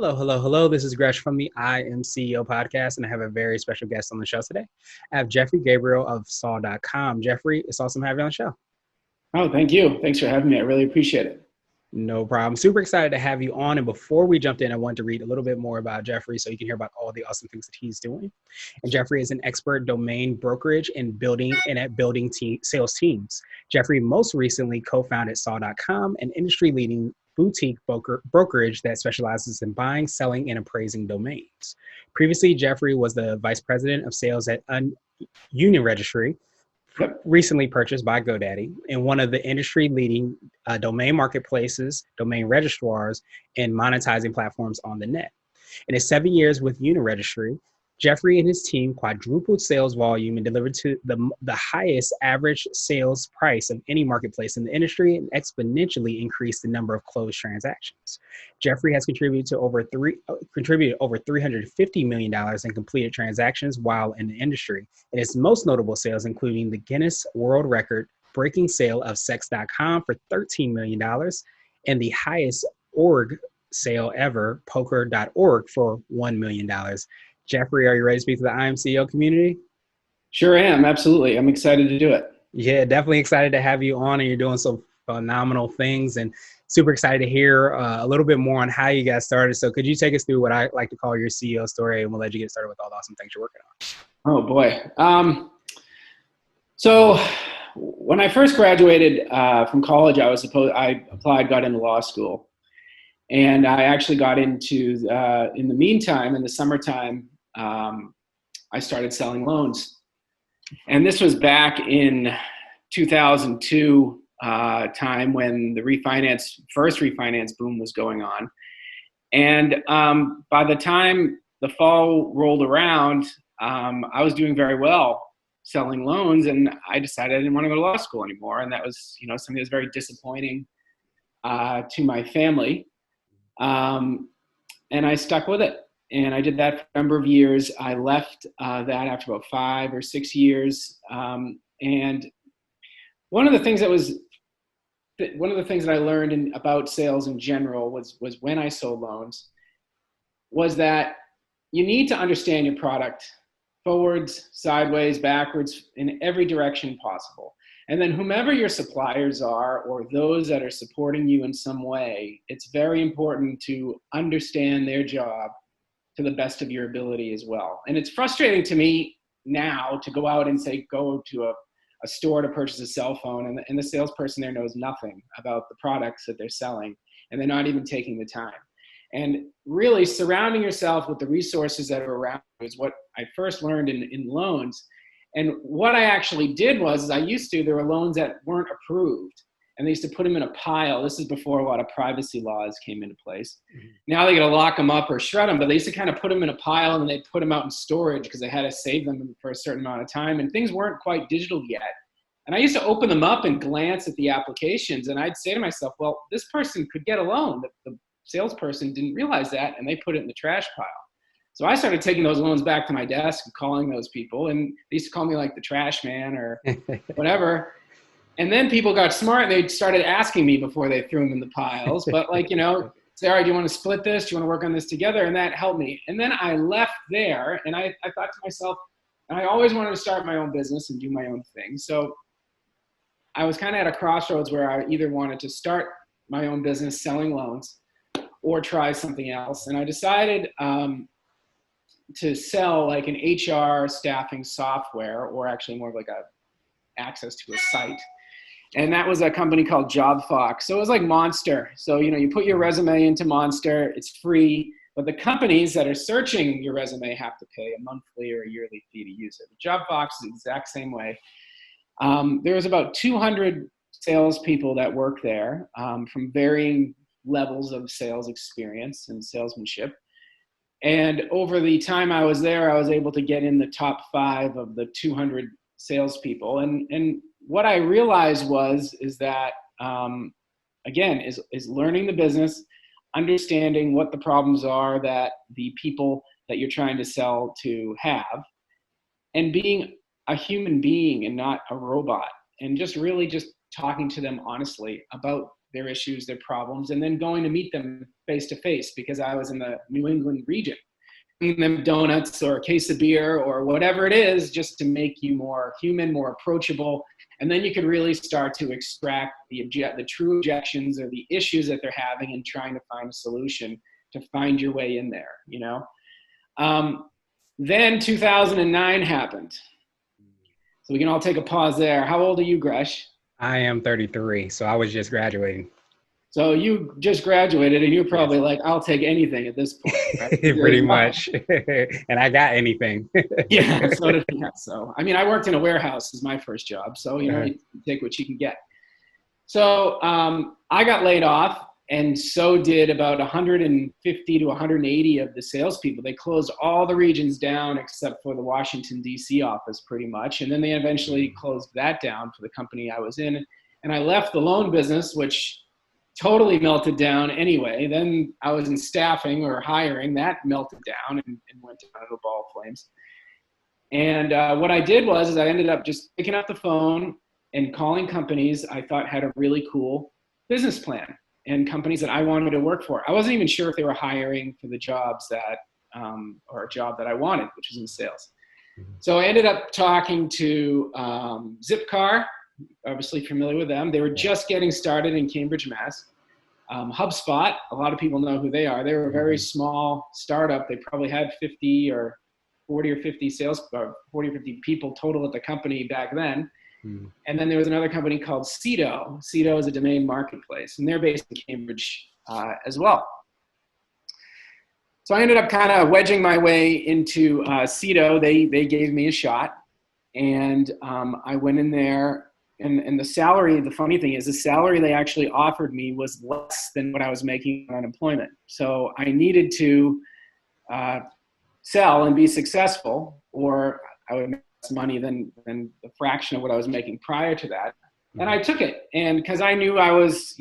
Hello, hello, hello. This is Gresh from the I Am CEO podcast, and I have a very special guest on the show today. I have Jeffrey Gabriel of Saw.com. Jeffrey, it's awesome having you on the show. Oh, thank you. Thanks for having me. I really appreciate it. No problem. Super excited to have you on. And before we jumped in, I wanted to read a little bit more about Jeffrey so you can hear about all the awesome things that he's doing. And Jeffrey is an expert domain brokerage and building sales teams. Jeffrey most recently co-founded Saw.com, an industry-leading boutique brokerage that specializes in buying, selling, and appraising domains. Previously, Jeffrey was the vice president of sales at Uniregistry, recently purchased by Godaddy, and one of the industry-leading domain marketplaces, domain registrars, and monetizing platforms on the net. In his 7 years with Uniregistry, Jeffrey and his team quadrupled sales volume and delivered to the highest average sales price of any marketplace in the industry and exponentially increased the number of closed transactions. Jeffrey has contributed over $350 million in completed transactions while in the industry, and his most notable sales including the Guinness World Record-breaking sale of Sex.com for $13 million and the highest org sale ever, Poker.org, for $1 million. Jeffrey, are you ready to speak to the IMCO community? Sure am, absolutely. I'm excited to do it. Yeah, definitely excited to have you on, and you're doing some phenomenal things, and super excited to hear a little bit more on how you got started. So could you take us through what I like to call your CEO story, and we'll let you get started with all the awesome things you're working on. Oh boy. So when I first graduated from college, I got into law school, and I actually got into, in the meantime, in the summertime, I started selling loans. And this was back in 2002 time when the first refinance boom was going on. And by the time the fall rolled around, I was doing very well selling loans, and I decided I didn't want to go to law school anymore. And that was, something that was very disappointing to my family. And I stuck with it. And I did that for a number of years. I left that after about 5 or 6 years. And one of the things that I learned about sales in general was when I sold loans, was that you need to understand your product forwards, sideways, backwards, in every direction possible. And then whomever your suppliers are, or those that are supporting you in some way, it's very important to understand their job to the best of your ability as well. And it's frustrating to me now to go out and go to a store to purchase a cell phone, and the salesperson there knows nothing about the products that they're selling, and they're not even taking the time. And really surrounding yourself with the resources that are around you is what I first learned in loans. And what I actually did was there were loans that weren't approved, and they used to put them in a pile. This is before a lot of privacy laws came into place. Mm-hmm. Now they got to lock them up or shred them, but they used to kind of put them in a pile, and they put them out in storage because they had to save them for a certain amount of time, and things weren't quite digital yet. And I used to open them up and glance at the applications, and I'd say to myself, well, this person could get a loan. The salesperson didn't realize that, and they put it in the trash pile. So I started taking those loans back to my desk and calling those people, and they used to call me like the trash man or whatever. And then people got smart, and they started asking me before they threw them in the piles. But say, all right, do you want to split this? Do you want to work on this together? And that helped me. And then I left there, and I thought to myself, and I always wanted to start my own business and do my own thing. So I was kind of at a crossroads where I either wanted to start my own business selling loans or try something else. And I decided to sell like an HR staffing software, or actually more of like access to a site. And that was a company called JobFox. So it was like Monster. So, you put your resume into Monster, it's free, but the companies that are searching your resume have to pay a monthly or a yearly fee to use it. JobFox is the exact same way. There was about 200 salespeople that work there from varying levels of sales experience and salesmanship. And over the time I was there, I was able to get in the top 5 of the 200 salespeople. And what I realized is that, again, is learning the business, understanding what the problems are that the people that you're trying to sell to have, and being a human being and not a robot, and just really just talking to them honestly about their issues, their problems, and then going to meet them face to face, because I was in the New England region, bringing them donuts or a case of beer or whatever it is, just to make you more human, more approachable. And then you could really start to extract the true objections or the issues that they're having, and trying to find a solution to find your way in there, you know? Then 2009 happened. So we can all take a pause there. How old are you, Gresh? I am 33, so I was just graduating. So you just graduated, and you're probably like, I'll take anything at this point. Right? Pretty much. And I got anything. Yeah, so did I. So, I mean, I worked in a warehouse as my first job. So, you know, you take what you can get. So I got laid off, and so did about 150 to 180 of the salespeople. They closed all the regions down except for the Washington, D.C. office, pretty much. And then they eventually closed that down for the company I was in. And I left the loan business, which totally melted down anyway. Then I was in staffing or hiring. That melted down and went down to the ball of flames. And what I did was I ended up just picking up the phone and calling companies I thought had a really cool business plan, and companies that I wanted to work for. I wasn't even sure if they were hiring for the jobs that, or a job that I wanted, which was in sales. So I ended up talking to Zipcar, obviously familiar with them. They were just getting started in Cambridge, Mass. HubSpot, a lot of people know who they are. They were a very small startup. They probably had 40 or 50 people total at the company back then. And then there was another company called Cedo. Cedo is a domain marketplace, and they're based in Cambridge as well. So I ended up kind of wedging my way into Cedo. They gave me a shot, and I went in there, and the salary, the funny thing is the salary they actually offered me was less than what I was making on unemployment. So I needed to sell and be successful, or I would make less money than the fraction of what I was making prior to that. And I took it, and because I knew I was,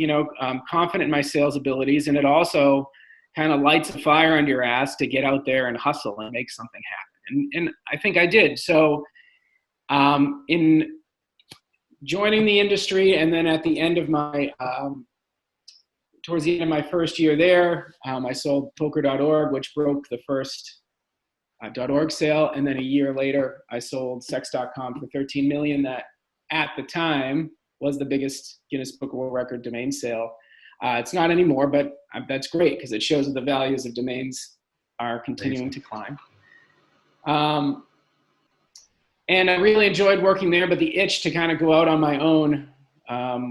confident in my sales abilities, and it also kind of lights a fire under your ass to get out there and hustle and make something happen. And I think I did. So in joining the industry, and then at the end of my, towards the end of my first year there, I sold poker.org, which broke the first .org sale. And then a year later, I sold sex.com for $13 million. That at the time was the biggest Guinness Book of World Record domain sale. It's not anymore, but that's great because it shows that the values of domains are continuing to climb. And I really enjoyed working there, but the itch to kind of go out on my own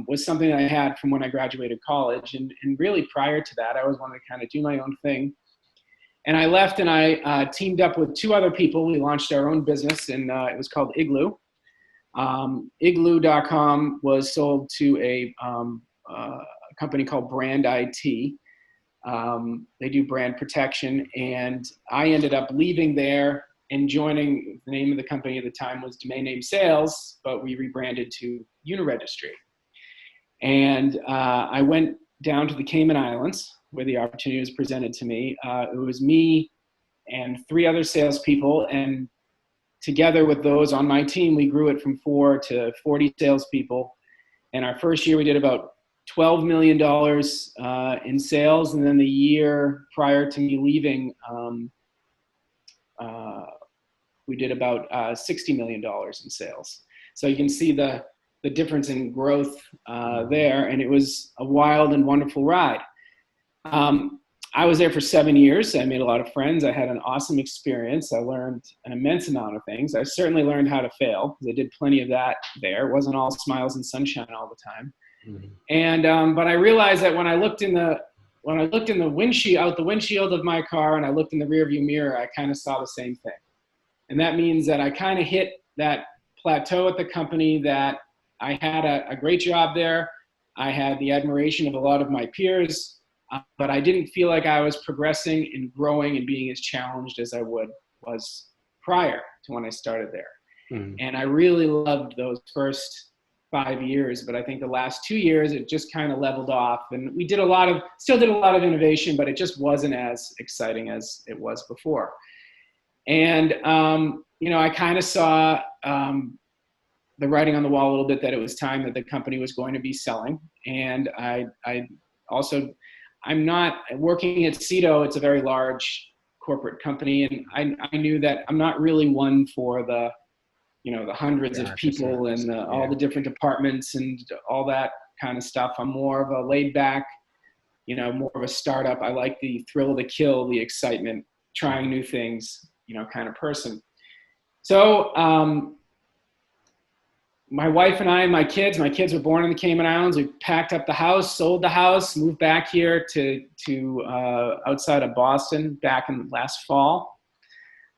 was something that I had from when I graduated college. And really prior to that, I always wanted to kind of do my own thing. And I left, and I teamed up with two other people. We launched our own business, and it was called Igloo. Igloo.com was sold to a company called Brand IT. They do brand protection, and I ended up leaving there and joining. The name of the company at the time was Domain Name Sales, but we rebranded to Uniregistry. And I went down to the Cayman Islands, where the opportunity was presented to me. It was me and three other salespeople, and together with those on my team, we grew it from 4 to 40 salespeople. And our first year, we did about $12 million in sales, and then the year prior to me leaving, we did about $60 million in sales. So you can see the difference in growth there, and it was a wild and wonderful ride. I was there for 7 years. I made a lot of friends. I had an awesome experience. I learned an immense amount of things. I certainly learned how to fail, because I did plenty of that there. It wasn't all smiles and sunshine all the time. And but I realized that when I looked in the windshield of my car, and I looked in the rearview mirror, I kind of saw the same thing. And that means that I kind of hit that plateau at the company, that I had a great job there. I had the admiration of a lot of my peers. But I didn't feel like I was progressing and growing and being as challenged as I was prior to when I started there. And I really loved those first 5 years, but I think the last 2 years, it just kind of leveled off. And we still did a lot of innovation, but it just wasn't as exciting as it was before. And, I kind of saw the writing on the wall a little bit that it was time that the company was going to be selling. And I also, I'm not working at CEDO. It's a very large corporate company. And I knew that I'm not really one for the, the hundreds of people and all the different departments and all that kind of stuff. I'm more of a laid back, more of a startup. I like the thrill of the kill, the excitement, trying new things, kind of person. So my wife and I and my kids were born in the Cayman Islands. We packed up the house, sold the house, moved back here to outside of Boston back in last fall.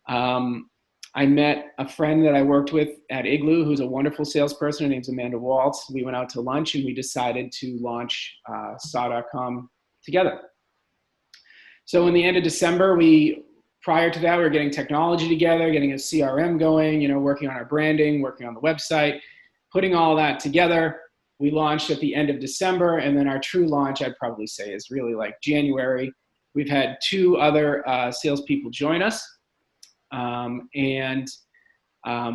I met a friend that I worked with at Igloo, who's a wonderful salesperson. Her name's Amanda Waltz. We went out to lunch and we decided to launch Saw.com together. So in the end of December, prior to that, we were getting technology together, getting a CRM going, working on our branding, working on the website, putting all that together. We launched at the end of December, and then our true launch, I'd probably say, is really like January. We've had 2 other salespeople join us, and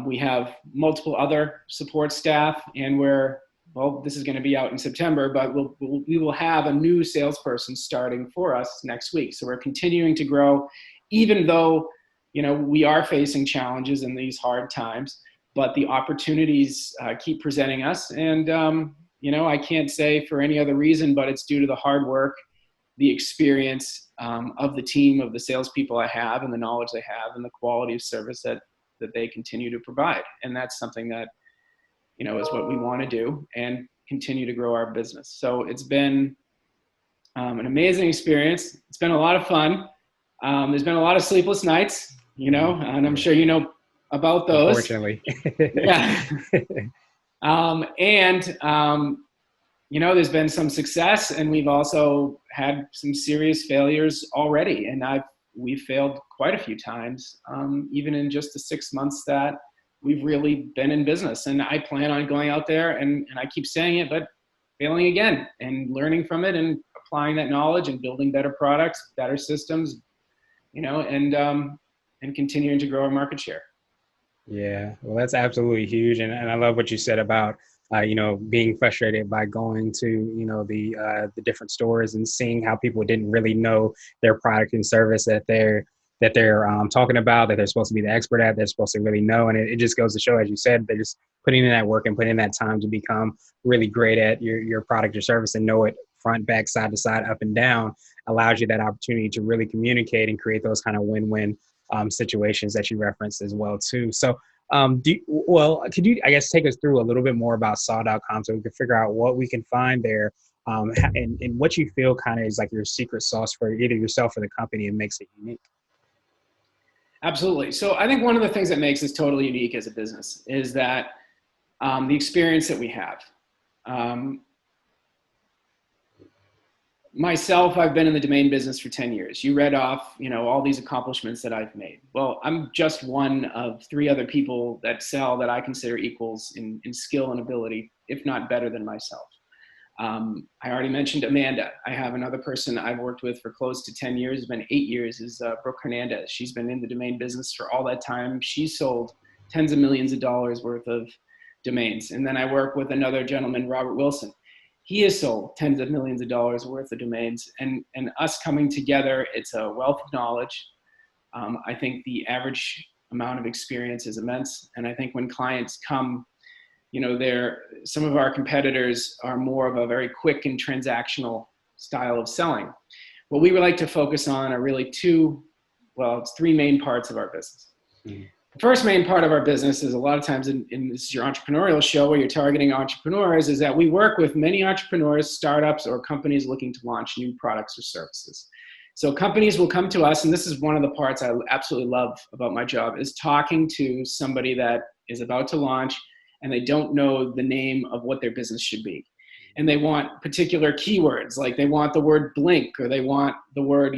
we have multiple other support staff, and this is going to be out in September, but we will have a new salesperson starting for us next week. So we're continuing to grow, even though, we are facing challenges in these hard times, but the opportunities keep presenting us. And, I can't say for any other reason, but it's due to the hard work, the experience of the team, of the salespeople I have, and the knowledge they have, and the quality of service that they continue to provide. And that's something that, is what we want to do and continue to grow our business. So it's been an amazing experience. It's been a lot of fun. There's been a lot of sleepless nights, and I'm sure you know about those. Unfortunately. Yeah. There's been some success, and we've also had some serious failures already. And we've failed quite a few times, even in just the 6 months that we've really been in business. And I plan on going out there, and I keep saying it, but failing again and learning from it and applying that knowledge and building better products, better systems, and continuing to grow our market share. Yeah, well, that's absolutely huge. And I love what you said about, being frustrated by going to, the different stores and seeing how people didn't really know their product and service that they're talking about, that they're supposed to be the expert at, they're supposed to really know. And it just goes to show, as you said, they're just putting in that work and putting in that time to become really great at your product or service and know it front, back, side to side, up and down, allows you that opportunity to really communicate and create those kind of win-win situations that you referenced as well too. So could you, I guess, take us through a little bit more about Saw.com so we can figure out what we can find there, and what you feel kind of is like your secret sauce for either yourself or the company and makes it unique? Absolutely. So I think one of the things that makes us totally unique as a business is that the experience that we have. Myself, I've been in the domain business for 10 years. You read off, all these accomplishments that I've made. Well, I'm just one of 3 other people that I consider equals in skill and ability, if not better than myself. I already mentioned Amanda. I have another person I've worked with for close to 10 years, it's been 8 years, is Brooke Hernandez. She's been in the domain business for all that time. She sold tens of millions of dollars worth of domains. And then I work with another gentleman, Robert Wilson. He has sold tens of millions of dollars worth of domains, and us coming together, it's a wealth of knowledge. I think the average amount of experience is immense. And I think when clients come, some of our competitors are more of a very quick and transactional style of selling. What we would like to focus on are really 3 main parts of our business. Mm-hmm. The first main part of our business is, a lot of times in this is your entrepreneurial show where you're targeting entrepreneurs, is that we work with many entrepreneurs, startups, or companies looking to launch new products or services. So companies will come to us, and this is one of the parts I absolutely love about my job, is talking to somebody that is about to launch and they don't know the name of what their business should be. And they want particular keywords, like they want the word blink, or they want the word,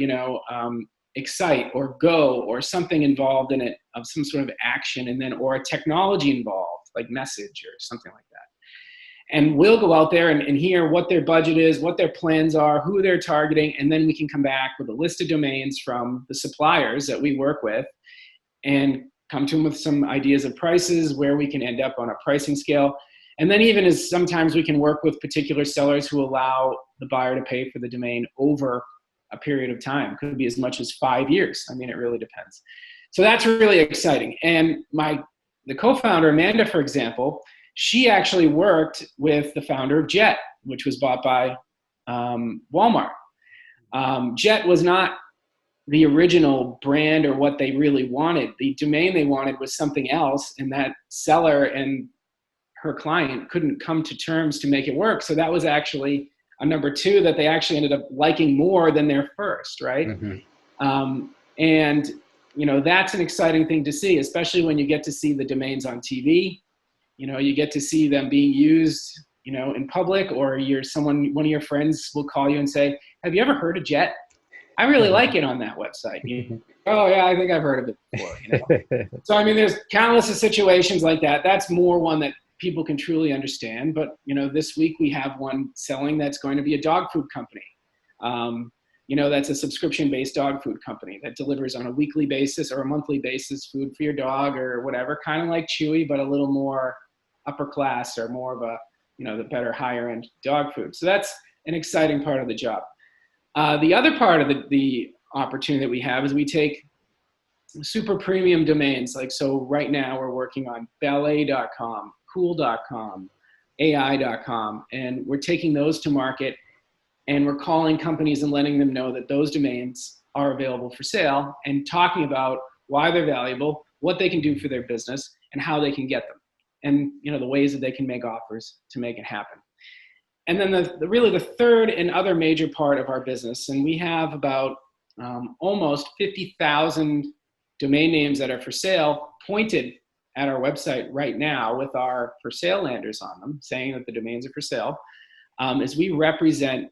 excite or go, or something involved in it of some sort of action, and then, or a technology involved, like message or something like that. And we'll go out there and hear what their budget is, what their plans are, who they're targeting, and then we can come back with a list of domains from the suppliers that we work with and come to them with some ideas of prices, where we can end up on a pricing scale. And then even as sometimes we can work with particular sellers who allow the buyer to pay for the domain over a period of time. Could be as much as 5 years. I mean, it really depends. So that's really exciting. And the co-founder, Amanda, for example, she actually worked with the founder of Jet, which was bought by Walmart. Jet was not the original brand or what they really wanted. The domain they wanted was something else, and that seller and her client couldn't come to terms to make it work. So that was actually a number two that they actually ended up liking more than their first, right? Mm-hmm. And that's an exciting thing to see, especially when you get to see the domains on TV. You get to see them being used, in public, or one of your friends will call you and say, "Have you ever heard of Jet? I really like it on that website." Oh yeah, I think I've heard of it before. So I mean, there's countless of situations like that. That's more one that people can truly understand. But this week we have one selling that's going to be a dog food company. That's a subscription-based dog food company that delivers on a weekly basis or a monthly basis food for your dog or whatever, kind of like Chewy, but a little more upper class or more of a, the better higher end dog food. So that's an exciting part of the job. The other part of the opportunity that we have is we take super premium domains. So right now we're working on ballet.com, cool.com, ai.com, and we're taking those to market. And we're calling companies and letting them know that those domains are available for sale and talking about why they're valuable, what they can do for their business, and how they can get them. And the ways that they can make offers to make it happen. And then the third and other major part of our business, and we have about almost 50,000 domain names that are for sale pointed at our website right now with our for sale landers on them, saying that the domains are for sale, is we represent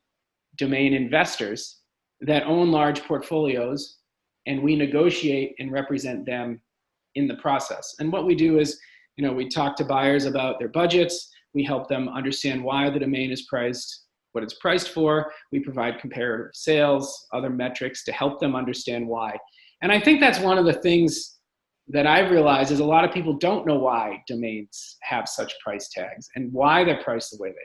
domain investors that own large portfolios, and we negotiate and represent them in the process. And what we do is, we talk to buyers about their budgets. We help them understand why the domain is priced, what it's priced for. We provide comparative sales, other metrics to help them understand why. And I think that's one of the things that I've realized is a lot of people don't know why domains have such price tags and why they're priced the way they are.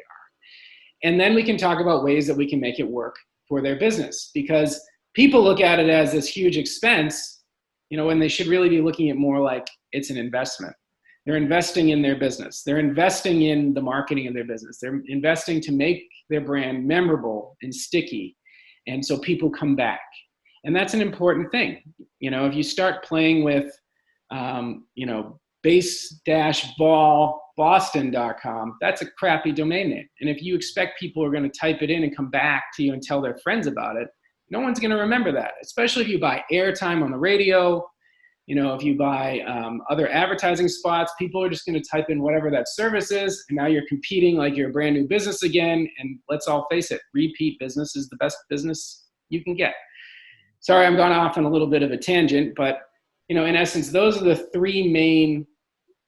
And then we can talk about ways that we can make it work for their business, because people look at it as this huge expense, when they should really be looking at more like it's an investment. They're investing in their business. They're investing in the marketing of their business. They're investing to make their brand memorable and sticky. And so people come back. And that's an important thing. If you start playing with, base-ball-boston.com, that's a crappy domain name. And if you expect people are going to type it in and come back to you and tell their friends about it, no one's going to remember that, especially if you buy airtime on the radio. If you buy other advertising spots, people are just going to type in whatever that service is, and now you're competing like you're a brand new business again. And let's all face it, repeat business is the best business you can get. Sorry, I'm going off on a little bit of a tangent, but in essence, those are the three main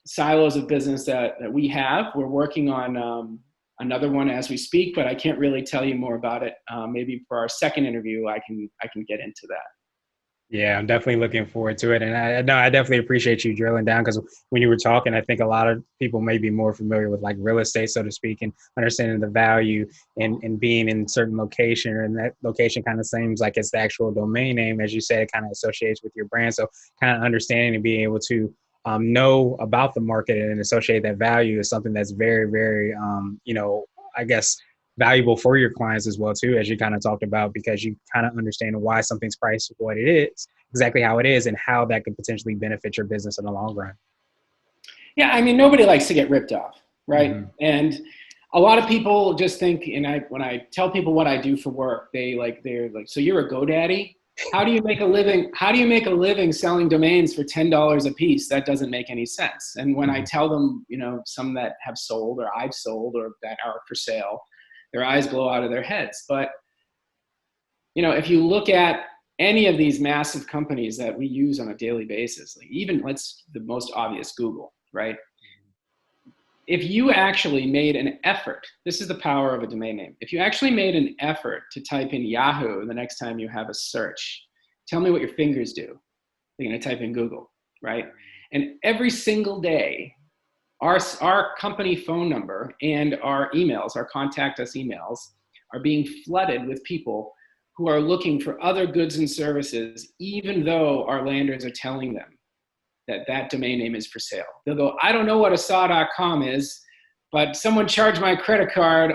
silos of business that we have. We're working on another one as we speak, but I can't really tell you more about it. Maybe for our second interview, I can get into that. Yeah, I'm definitely looking forward to it. And I definitely appreciate you drilling down, because when you were talking, I think a lot of people may be more familiar with like real estate, so to speak, and understanding the value in being in certain location, and that location kind of seems like it's the actual domain name. As you said, it kind of associates with your brand. So kind of understanding and being able to know about the market and associate that value is something that's very, very, I guess, valuable for your clients as well too, as you kind of talked about, because you kind of understand why something's priced what it is, exactly how it is, and how that could potentially benefit your business in the long run. Yeah, I mean, nobody likes to get ripped off, right? Mm-hmm. And a lot of people just think, and when I tell people what I do for work, they're like, so you're a GoDaddy? How do you make a living? How do you make a living selling domains for $10 a piece? That doesn't make any sense. And when I tell them, some that have sold or I've sold or that are for sale, their eyes blow out of their heads. But, if you look at any of these massive companies that we use on a daily basis, like even the most obvious, Google, right? If you actually made an effort, this is the power of a domain name. If you actually made an effort to type in Yahoo the next time you have a search, tell me what your fingers do. They're going to type in Google, right? And every single day, our company phone number and our emails, our contact us emails, are being flooded with people who are looking for other goods and services, even though our landers are telling them that that domain name is for sale. They'll go, I don't know what a saw.com is, but someone charged my credit card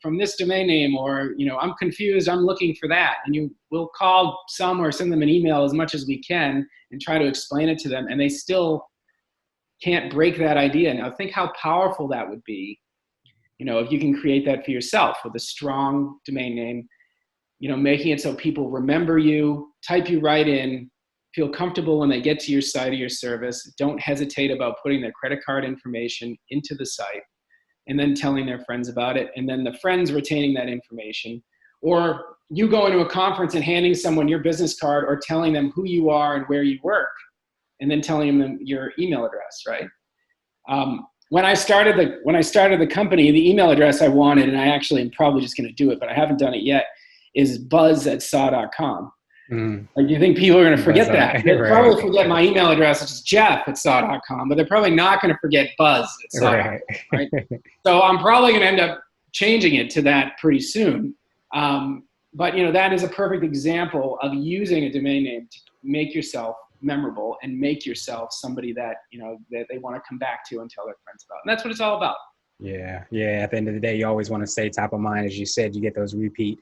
from this domain name, or, I'm confused, I'm looking for that. And we'll call some or send them an email as much as we can and try to explain it to them, and they still can't break that idea. Now think how powerful that would be, if you can create that for yourself with a strong domain name, making it so people remember you, type you right in, feel comfortable when they get to your site or your service, don't hesitate about putting their credit card information into the site, and then telling their friends about it, and then the friends retaining that information. Or you going to a conference and handing someone your business card, or telling them who you are and where you work, and then telling them your email address, right? When I started the company, the email address I wanted, and I actually am probably just going to do it, but I haven't done it yet, is buzz@saw.com. Like, do you think people are going to forget that? They'll probably forget my email address, which is jeff@saw.com, but they're probably not going to forget buzz@saw.com, right? So I'm probably going to end up changing it to that pretty soon. But that is a perfect example of using a domain name to make yourself memorable and make yourself somebody that, that they want to come back to and tell their friends about. And that's what it's all about. Yeah. At the end of the day, you always want to stay top of mind. As you said, you get those repeat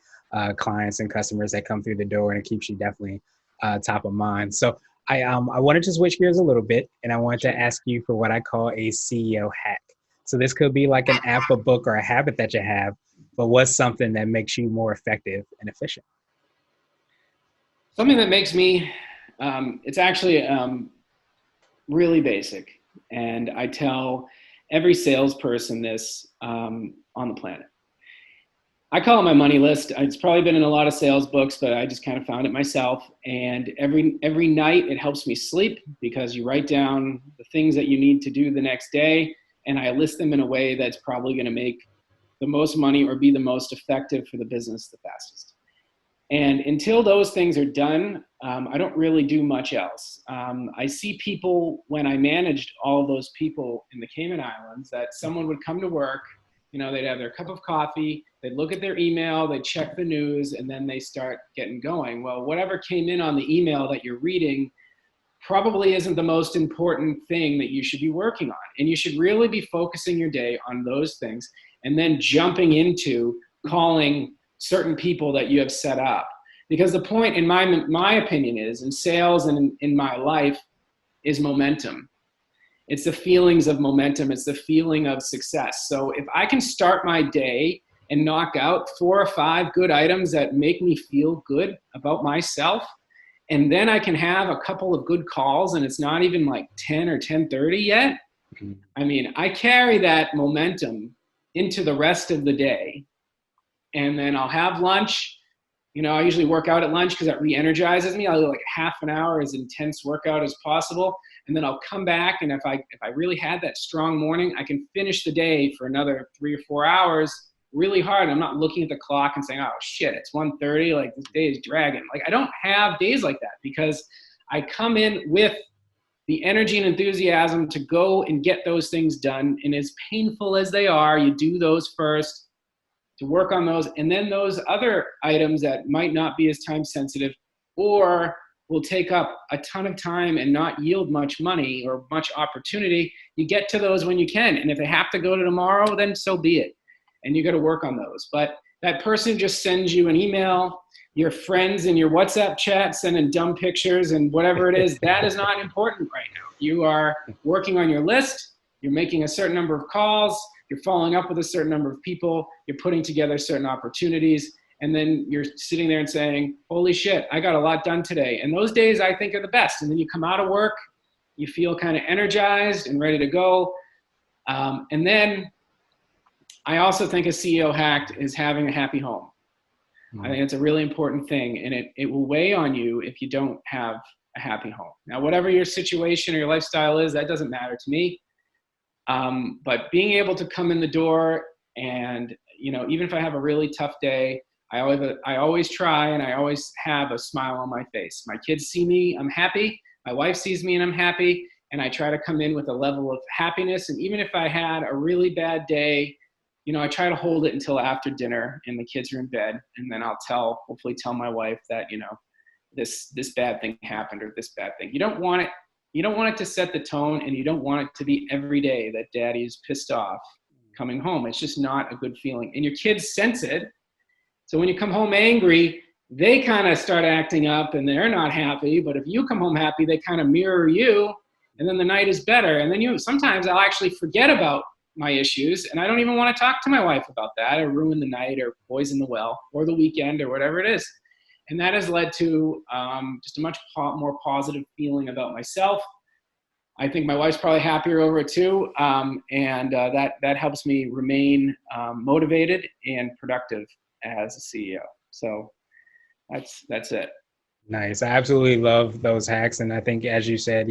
clients and customers that come through the door, and it keeps you definitely top of mind. So I wanted to switch gears a little bit, and I wanted to ask you for what I call a CEO hack. So this could be like an app, a book, or a habit that you have, but what's something that makes you more effective and efficient? Something that makes me, it's actually really basic, and I tell every salesperson this on the planet. I call it my money list. It's probably been in a lot of sales books, but I just kind of found it myself. And every night it helps me sleep, because you write down the things that you need to do the next day, and I list them in a way that's probably going to make the most money or be the most effective for the business the fastest. And until those things are done, I don't really do much else. I see people, when I managed all those people in the Cayman Islands, that someone would come to work, they'd have their cup of coffee, they'd look at their email, they'd check the news, and then they start getting going. Well, whatever came in on the email that you're reading probably isn't the most important thing that you should be working on. And you should really be focusing your day on those things, and then jumping into calling certain people that you have set up. Because the point, in my opinion, is in sales and in my life, is momentum. It's the feelings of momentum. It's the feeling of success. So if I can start my day and knock out 4 or 5 good items that make me feel good about myself, and then I can have a couple of good calls, and it's not even like 10 or 10:30 yet. I mean, I carry that momentum into the rest of the day. And then I'll have lunch. I usually work out at lunch because that re-energizes me. I'll do like half an hour as intense workout as possible. And then I'll come back, and if I really had that strong morning, I can finish the day for another 3 or 4 hours really hard. I'm not looking at the clock and saying, oh shit, it's 1:30, like this day is dragging. Like, I don't have days like that, because I come in with the energy and enthusiasm to go and get those things done. And as painful as they are, you do those first, to work on those, and then those other items that might not be as time sensitive or will take up a ton of time and not yield much money or much opportunity, you get to those when you can. And if they have to go to tomorrow, then so be it. And you got to work on those. But that person just sends you an email, your friends in your WhatsApp chat sending dumb pictures and whatever it is, that is not important right now. You are working on your list, you're making a certain number of calls, you're following up with a certain number of people, you're putting together certain opportunities, and then you're sitting there and saying, holy shit, I got a lot done today. And those days I think are the best. And then you come out of work, you feel kind of energized and ready to go. And then I also think a CEO hack is having a happy home. I think it's a really important thing, and it will weigh on you if you don't have a happy home. Now, whatever your situation or your lifestyle is, that doesn't matter to me. But being able to come in the door and, even if I have a really tough day, I always try, and I always have a smile on my face. My kids see me, I'm happy. My wife sees me and I'm happy. and I try to come in with a level of happiness. And even if I had a really bad day, I try to hold it until after dinner and the kids are in bed, and then I'll hopefully tell my wife that, this bad thing happened, or this bad thing. You don't want it to set the tone, and you don't want it to be every day that daddy is pissed off coming home. It's just not a good feeling. And your kids sense it. So when you come home angry, they kind of start acting up and they're not happy. But if you come home happy, they kind of mirror you, and then the night is better. And then sometimes I'll actually forget about my issues, and I don't even want to talk to my wife about that, or ruin the night, or poison the well, or the weekend, or whatever it is. And that has led to just a much more positive feeling about myself. I think my wife's probably happier over it too, and that helps me remain motivated and productive as a CEO. So that's it. Nice. I absolutely love those hacks, and I think, as you said,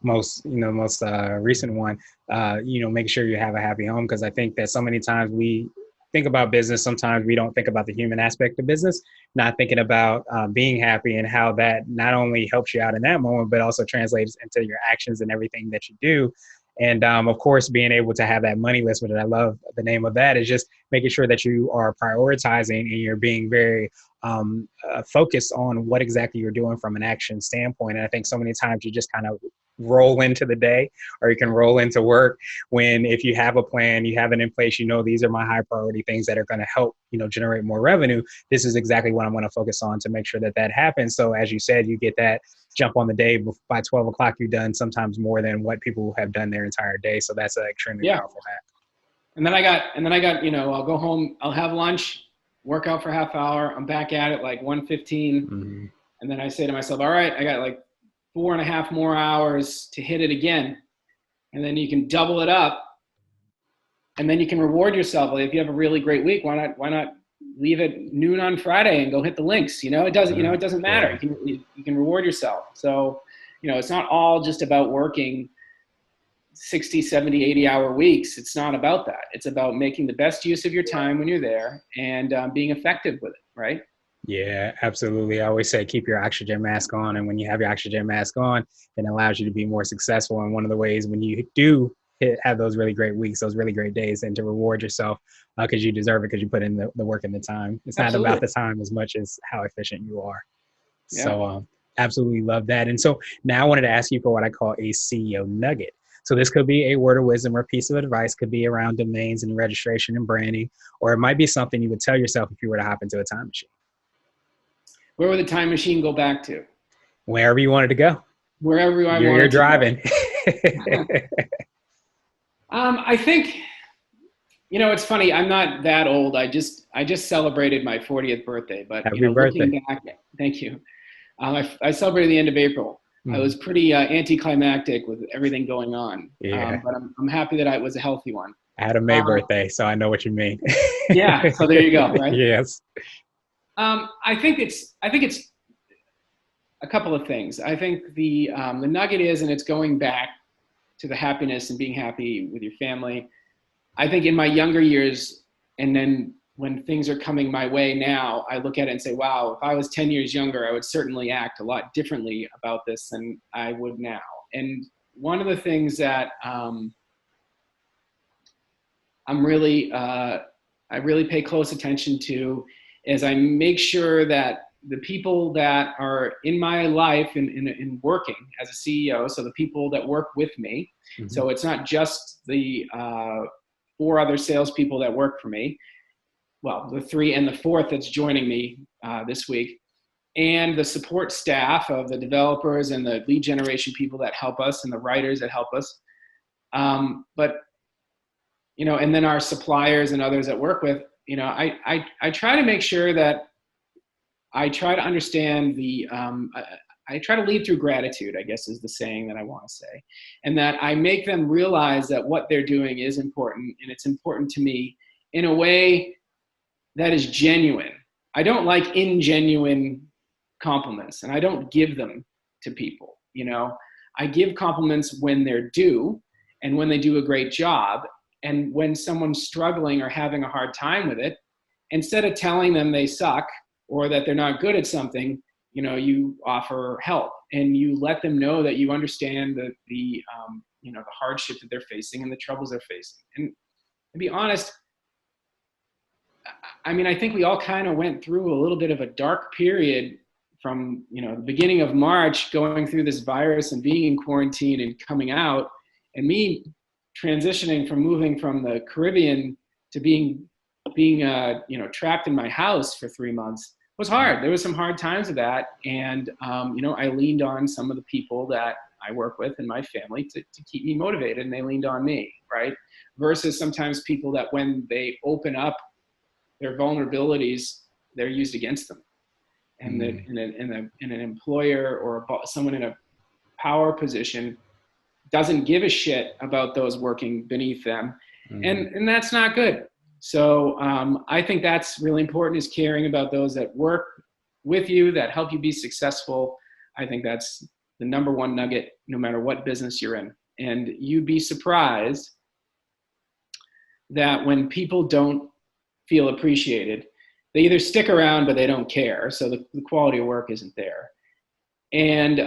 most recent one, making sure you have a happy home, because I think that so many times we think about business, sometimes we don't think about the human aspect of business, not thinking about being happy, and how that not only helps you out in that moment, but also translates into your actions and everything that you do. And of course, being able to have that money list, but I love the name of that, is just making sure that you are prioritizing and you're being very focused on what exactly you're doing from an action standpoint. And I think so many times you just kind of roll into the day, or you can roll into work, when if you have a plan, you have it in place, these are my high priority things that are going to help, generate more revenue. This is exactly what I'm going to focus on to make sure that happens. So as you said, you get that jump on the day. By 12 o'clock, you've done sometimes more than what people have done their entire day. So that's an extremely powerful hack. And then I got, I'll go home, I'll have lunch, work out for a half hour. I'm back at it like 1:15. Mm-hmm. And then I say to myself, all right, I got like 4.5 more hours to hit it again. And then you can double it up, and then you can reward yourself. Like, if you have a really great week, why not leave at noon on Friday and go hit the links? It doesn't matter. Yeah. You can reward yourself. So, it's not all just about working 60, 70, 80-hour weeks. It's not about that. It's about making the best use of your time when you're there, and being effective with it, right? Yeah, absolutely. I always say keep your oxygen mask on. And when you have your oxygen mask on, it allows you to be more successful. And one of the ways when you do have those really great weeks, those really great days, and to reward yourself because you deserve it, because you put in the work and the time. It's not about the time as much as how efficient you are. Yeah. So absolutely love that. And so now I wanted to ask you for what I call a CEO nugget. So this could be a word of wisdom or a piece of advice, could be around domains and registration and branding, or it might be something you would tell yourself if you were to hop into a time machine. Where would the time machine go back to? Wherever you wanted to go. Wherever I wanted You're to driving. I think, it's funny. I'm not that old. I just celebrated my 40th birthday. But Happy birthday. Looking back, thank you. I celebrated the end of April. Mm. I was pretty anticlimactic with everything going on. Yeah. But I'm happy that it was a healthy one. I had a May birthday, so I know what you mean. Yeah. So there you go. Right. Yes. I think it's a couple of things. I think the nugget is, and it's going back to the happiness and being happy with your family. I think in my younger years, and then when things are coming my way now, I look at it and say, wow, if I was 10 years younger, I would certainly act a lot differently about this than I would now. And one of the things that I really pay close attention to is I make sure that the people that are in my life in working as a CEO, so the people that work with me, mm-hmm. So it's not just the 4 other salespeople that work for me, well, the 3 and the 4th that's joining me this week, and the support staff of the developers and the lead generation people that help us and the writers that help us. But, and then our suppliers and others that work with, I try to make sure that I try to understand I try to lead through gratitude, I guess is the saying that I want to say. And that I make them realize that what they're doing is important, and it's important to me in a way that is genuine. I don't like ingenuine compliments, and I don't give them to people. I give compliments when they're due and when they do a great job. And when someone's struggling or having a hard time with it, instead of telling them they suck or that they're not good at something, you offer help. and you let them know that you understand the hardship that they're facing and the troubles they're facing. And to be honest, I mean, I think we all kind of went through a little bit of a dark period from, the beginning of March, going through this virus and being in quarantine and coming out, and me transitioning from moving from the Caribbean to being trapped in my house for 3 months was hard. There was some hard times of that. And, I leaned on some of the people that I work with in my family to keep me motivated, and they leaned on me, right? Versus sometimes people that when they open up their vulnerabilities, they're used against them. And that in an employer or someone in a power position doesn't give a shit about those working beneath them. And that's not good. So I think that's really important, is caring about those that work with you, that help you be successful. I think that's the number one nugget, no matter what business you're in. And you'd be surprised that when people don't feel appreciated, they either stick around, but they don't care. So the quality of work isn't there. And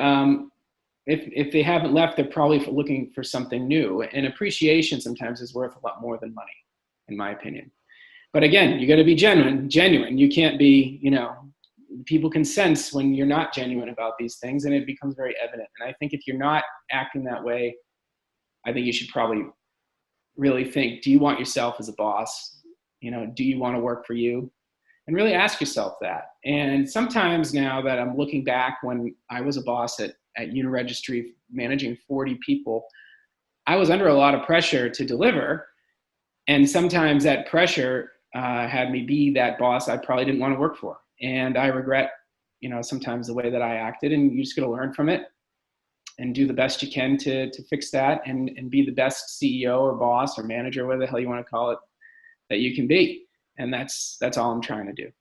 if they haven't left, they're probably looking for something new. And appreciation sometimes is worth a lot more than money, in my opinion. But again, you got to be genuine. You can't be, people can sense when you're not genuine about these things, and it becomes very evident. And I think if you're not acting that way, I think you should probably really think, do you want yourself as a boss? Do you want to work for you? And really ask yourself that. And sometimes now that I'm looking back, when I was a boss at Uniregistry managing 40 people, I was under a lot of pressure to deliver. And sometimes that pressure had me be that boss I probably didn't want to work for. And I regret, sometimes the way that I acted, and you just got to learn from it and do the best you can to fix that, and be the best CEO or boss or manager, whatever the hell you want to call it, that you can be. And that's all I'm trying to do.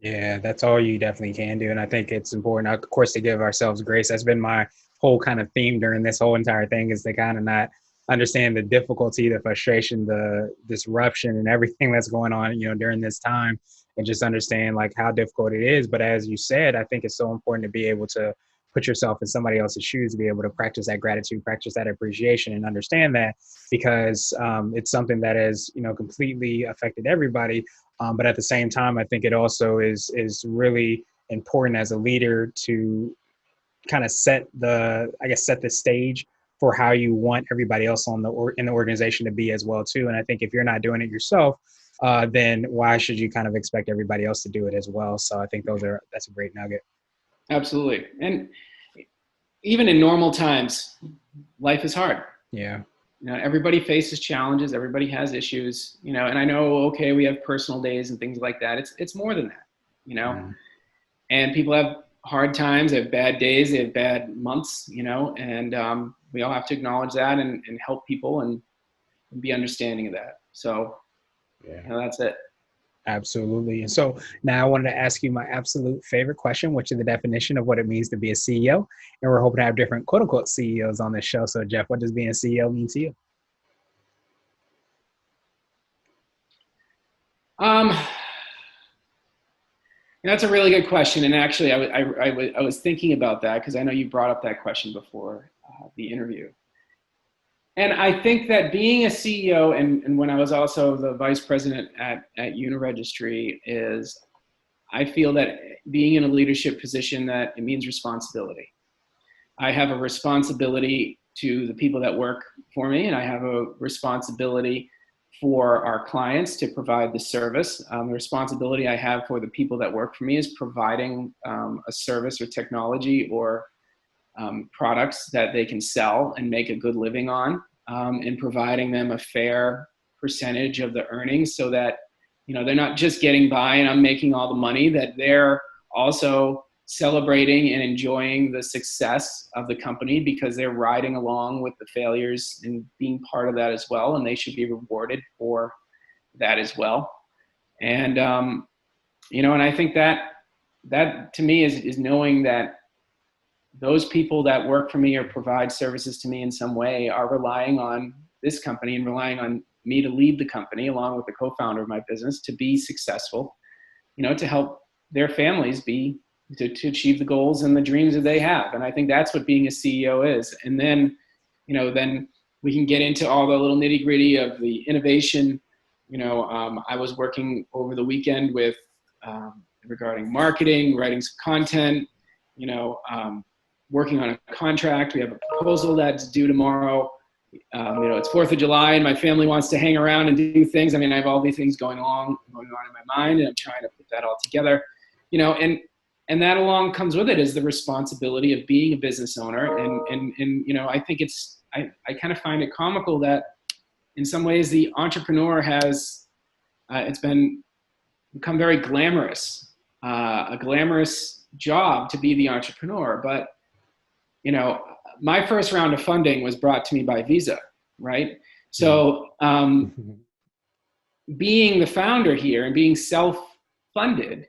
Yeah, that's all you definitely can do. And I think it's important, of course, to give ourselves grace. That's been my whole kind of theme during this whole entire thing, is to kind of not understand the difficulty, the frustration, the disruption, and everything that's going on, during this time, and just understand like how difficult it is. But as you said, I think it's so important to be able to put yourself in somebody else's shoes, to be able to practice that gratitude, practice that appreciation, and understand that, because it's something that has, completely affected everybody. But at the same time, I think it also is really important as a leader to kind of set the stage for how you want everybody else in the organization to be as well too. And I think if you're not doing it yourself, then why should you kind of expect everybody else to do it as well? So I think that's a great nugget. Absolutely. And even in normal times, life is hard. Yeah. Everybody faces challenges. Everybody has issues, and I know, okay, we have personal days and things like that. It's more than that, and people have hard times, they have bad days, they have bad months, and we all have to acknowledge that and help people and be understanding of that. So, that's it. Absolutely. And so now I wanted to ask you my absolute favorite question, which is the definition of what it means to be a CEO. And we're hoping to have different quote unquote CEOs on this show. So Jeff, what does being a CEO mean to you? That's a really good question. And actually I was thinking about that, because I know you brought up that question before the interview. And I think that being a CEO, and when I was also the vice president at Uniregistry, is I feel that being in a leadership position, that it means responsibility. I have a responsibility to the people that work for me, and I have a responsibility for our clients to provide the service. The responsibility I have for the people that work for me is providing a service or technology or products that they can sell and make a good living on, and providing them a fair percentage of the earnings, so that they're not just getting by and I'm making all the money, that they're also celebrating and enjoying the success of the company, because they're riding along with the failures and being part of that as well, and they should be rewarded for that as well. And and I think that to me is knowing that those people that work for me or provide services to me in some way are relying on this company and relying on me to lead the company along with the co-founder of my business to be successful, to help their families be to achieve the goals and the dreams that they have. And I think that's what being a CEO is. And then, then we can get into all the little nitty gritty of the innovation. I was working over the weekend with regarding marketing, writing some content, working on a contract. We have a proposal that's due tomorrow. It's 4th of July and my family wants to hang around and do things. I mean, I have all these things going on in my mind, and I'm trying to put that all together, and that along comes with it is the responsibility of being a business owner. And I think I kind of find it comical that in some ways the entrepreneur has, it's become very glamorous, a glamorous job to be the entrepreneur. But, my first round of funding was brought to me by Visa, right? So being the founder here and being self-funded,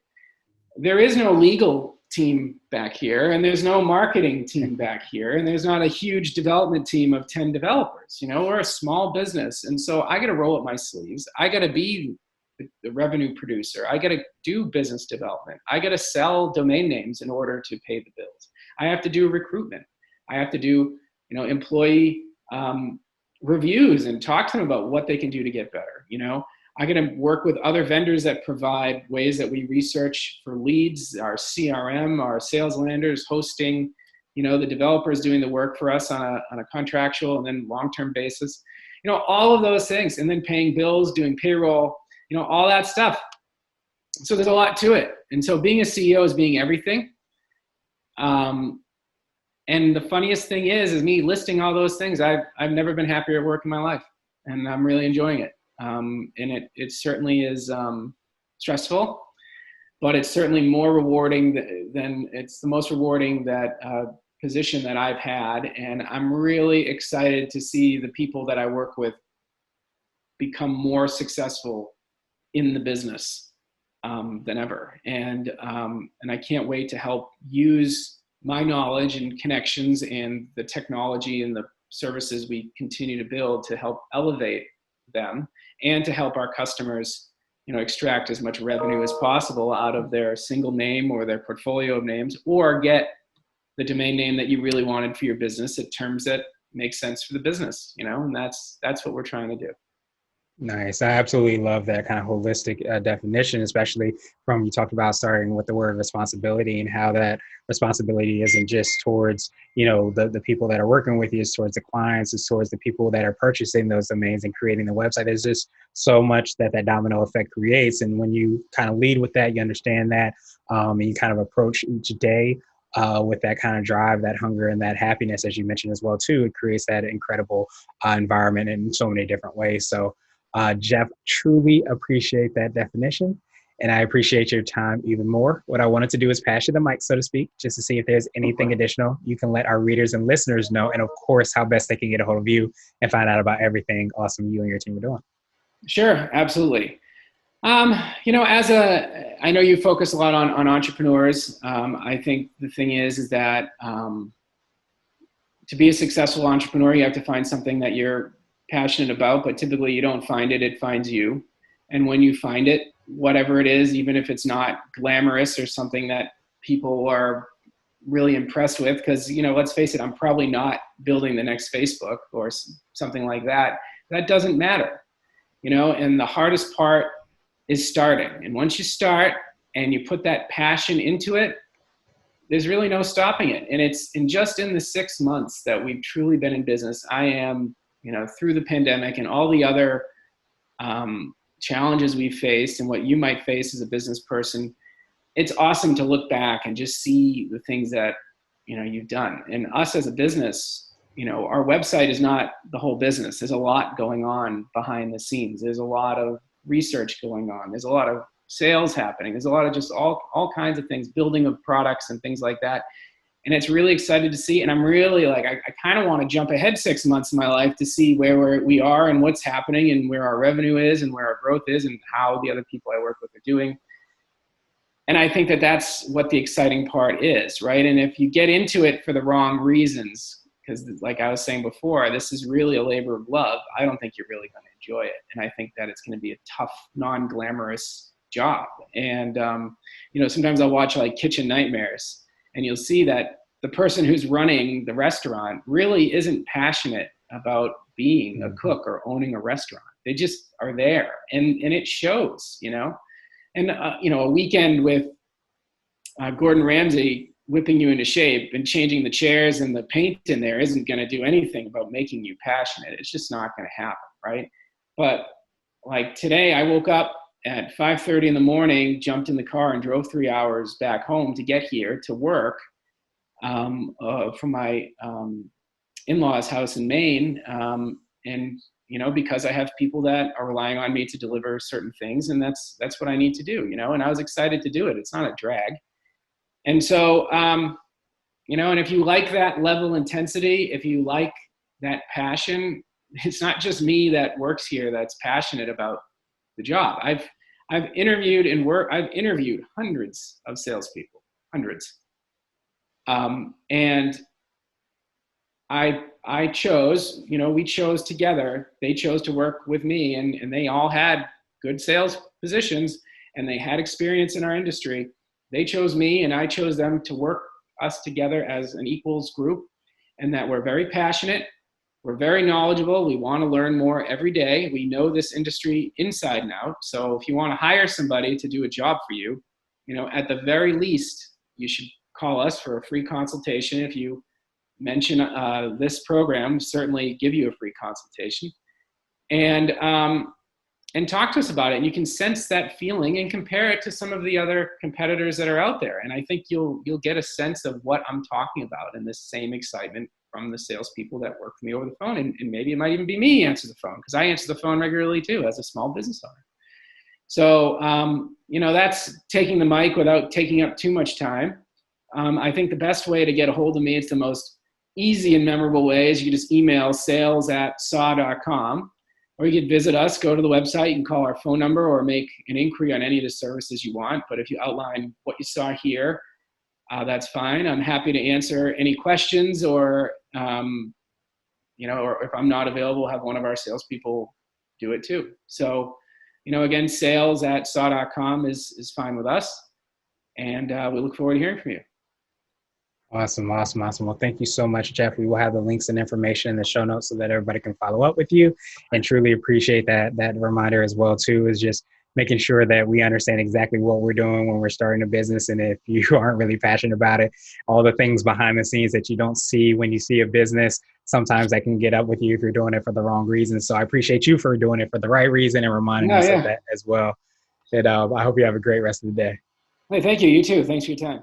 there is no legal team back here, and there's no marketing team back here, and there's not a huge development team of 10 developers. We're a small business, and so I got to roll up my sleeves. I got to be the revenue producer. I got to do business development. I got to sell domain names in order to pay the bills. I have to do recruitment. I have to do, employee reviews and talk to them about what they can do to get better. I got to work with other vendors that provide ways that we research for leads, our CRM, our sales landers, hosting, the developers doing the work for us on a contractual and then long-term basis, all of those things, and then paying bills, doing payroll, all that stuff. So there's a lot to it. And so being a CEO is being everything. And the funniest thing is me listing all those things. I've never been happier at work in my life, and I'm really enjoying it. And it certainly is stressful, but it's certainly more rewarding than it's the most rewarding position that I've had. And I'm really excited to see the people that I work with become more successful in the business than ever. And I can't wait to help use my knowledge and connections and the technology and the services we continue to build to help elevate them and to help our customers, extract as much revenue as possible out of their single name or their portfolio of names, or get the domain name that you really wanted for your business at terms that make sense for the business, and that's what we're trying to do. Nice. I absolutely love that kind of holistic definition, especially from you talked about starting with the word responsibility and how that responsibility isn't just towards, the people that are working with you, it's towards the clients, it's towards the people that are purchasing those domains and creating the website. There's just so much that domino effect creates. And when you kind of lead with that, you understand that, and you kind of approach each day with that kind of drive, that hunger, and that happiness, as you mentioned as well, too, it creates that incredible environment in so many different ways. So Jeff, truly appreciate that definition, and I appreciate your time even more. What I wanted to do is pass you the mic, so to speak, just to see if there's anything additional you can let our readers and listeners know, and of course, how best they can get a hold of you and find out about everything awesome you and your team are doing. Sure, absolutely. I know you focus a lot on entrepreneurs. I think the thing is that to be a successful entrepreneur, you have to find something that you're passionate about, but typically you don't find it, it finds you. And when you find it, whatever it is, even if it's not glamorous or something that people are really impressed with, because, let's face it, I'm probably not building the next Facebook or something like that. That doesn't matter, and the hardest part is starting. And once you start and you put that passion into it, there's really no stopping it. And it's just in the 6 months that we've truly been in business, I am, through the pandemic and all the other challenges we've faced and what you might face as a business person, it's awesome to look back and just see the things that, you've done. And us as a business, our website is not the whole business. There's a lot going on behind the scenes. There's a lot of research going on. There's a lot of sales happening. There's a lot of just all kinds of things, building of products and things like that. And it's really excited to see. And I'm really I kind of want to jump ahead 6 months in my life to see where we are and what's happening and where our revenue is and where our growth is and how the other people I work with are doing. And I think that's what the exciting part is, right? And if you get into it for the wrong reasons, because like I was saying before, this is really a labor of love, I don't think you're really going to enjoy it. And I think that it's going to be a tough, non-glamorous job. And, sometimes I'll watch like Kitchen Nightmares, and you'll see that the person who's running the restaurant really isn't passionate about being a cook or owning a restaurant. They just are there, and it shows, and, a weekend with Gordon Ramsay whipping you into shape and changing the chairs and the paint in there isn't going to do anything about making you passionate. It's just not going to happen, right? But like today, I woke up at 5:30 in the morning, jumped in the car and drove 3 hours back home to get here to work from my in-laws' house in Maine. And, because I have people that are relying on me to deliver certain things, and that's what I need to do, and I was excited to do it. It's not a drag. And so, and if you like that level of intensity, if you like that passion, it's not just me that works here that's passionate about the job. I've interviewed I've interviewed hundreds of salespeople, hundreds. And I chose, we chose together. They chose to work with me, and they all had good sales positions, and they had experience in our industry. They chose me, and I chose them to work us together as an equals group, and that we're very passionate. We're very knowledgeable. We want to learn more every day. We know this industry inside and out. So if you want to hire somebody to do a job for you, at the very least, you should call us for a free consultation. If you mention this program, certainly give you a free consultation. And talk to us about it. And you can sense that feeling and compare it to some of the other competitors that are out there. And I think you'll get a sense of what I'm talking about, and this same excitement from the salespeople that work for me over the phone. And maybe it might even be me answer the phone, because I answer the phone regularly too as a small business owner. So, that's taking the mic without taking up too much time. I think the best way to get a hold of me, it's the most easy and memorable way, is you just email sales@saw.com. Or you could visit us, go to the website, you can call our phone number or make an inquiry on any of the services you want. But if you outline what you saw here, that's fine. I'm happy to answer any questions, or, or if I'm not available, have one of our salespeople do it too. So, again, sales@saw.com is fine with us. And we look forward to hearing from you. Awesome. Well, thank you so much, Jeff. We will have the links and information in the show notes so that everybody can follow up with you, and truly appreciate that reminder as well too, is just making sure that we understand exactly what we're doing when we're starting a business. And if you aren't really passionate about it, all the things behind the scenes that you don't see when you see a business, sometimes that can get up with you if you're doing it for the wrong reasons. So I appreciate you for doing it for the right reason and reminding us of that as well. And I hope you have a great rest of the day. Hey, thank you. You too. Thanks for your time.